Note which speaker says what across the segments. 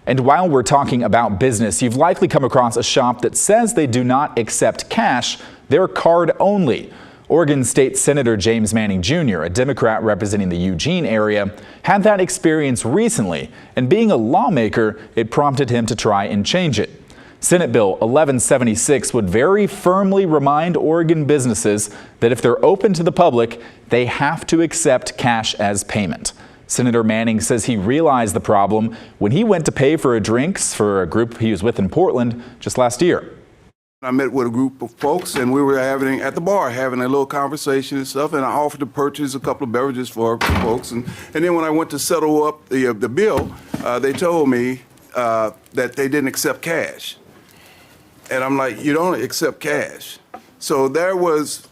Speaker 1: And while we're talking about business, you've likely come across a shop that says they do not accept cash, they're card only. Oregon State Senator James Manning Jr., a Democrat representing the Eugene area, had that experience recently, and being a lawmaker, it prompted him to try and change it. Senate Bill 1176 would very firmly remind Oregon businesses that if they're open to the public, they have to accept cash as payment. Senator Manning says he realized the problem when he went to pay for drinks for a group he was with in Portland just last year.
Speaker 2: I met with a group of folks, and we were at the bar having a little conversation and stuff, and I offered to purchase a couple of beverages for folks. And then when I went to settle up the bill, they told me that they didn't accept cash. And I'm like, you don't accept cash. So there was,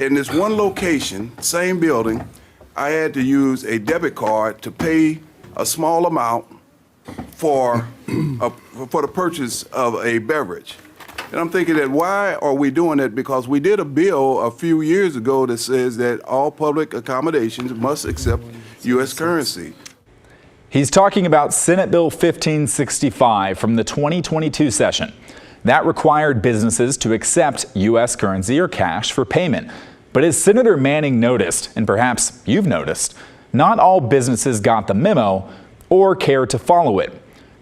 Speaker 2: in this one location, same building, I had to use a debit card to pay a small amount for the purchase of a beverage. And I'm thinking that why are we doing that? Because we did a bill a few years ago that says that all public accommodations must accept U.S. currency.
Speaker 1: He's talking about Senate Bill 1565 from the 2022 session. That required businesses to accept U.S. currency or cash for payment. But as Senator Manning noticed, and perhaps you've noticed, not all businesses got the memo or care to follow it.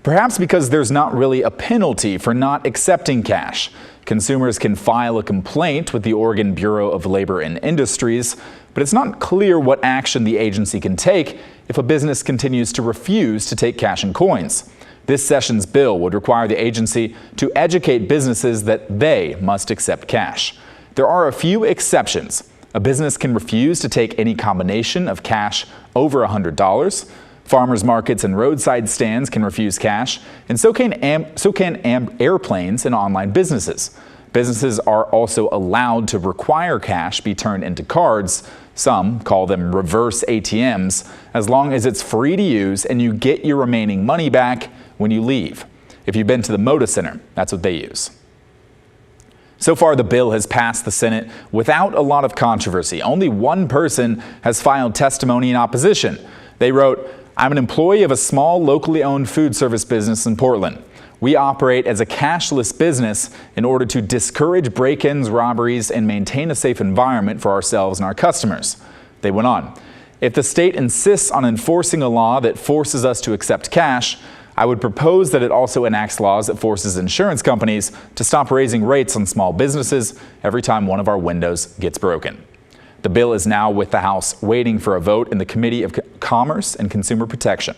Speaker 1: Perhaps because there's not really a penalty for not accepting cash. Consumers can file a complaint with the Oregon Bureau of Labor and Industries, but it's not clear what action the agency can take if a business continues to refuse to take cash and coins. This session's bill would require the agency to educate businesses that they must accept cash. There are a few exceptions. A business can refuse to take any combination of cash over $100. Farmers markets and roadside stands can refuse cash, and so can airplanes and online businesses. Businesses are also allowed to require cash be turned into cards. Some call them reverse ATMs, as long as it's free to use and you get your remaining money back when you leave. If you've been to the Moda Center, that's what they use. So far, the bill has passed the Senate without a lot of controversy. Only one person has filed testimony in opposition. They wrote, "I'm an employee of a small locally owned food service business in Portland. We operate as a cashless business in order to discourage break-ins, robberies, and maintain a safe environment for ourselves and our customers." They went on, "If the state insists on enforcing a law that forces us to accept cash, I would propose that it also enacts laws that forces insurance companies to stop raising rates on small businesses every time one of our windows gets broken." The bill is now with the House waiting for a vote in the Committee of Commerce and Consumer Protection.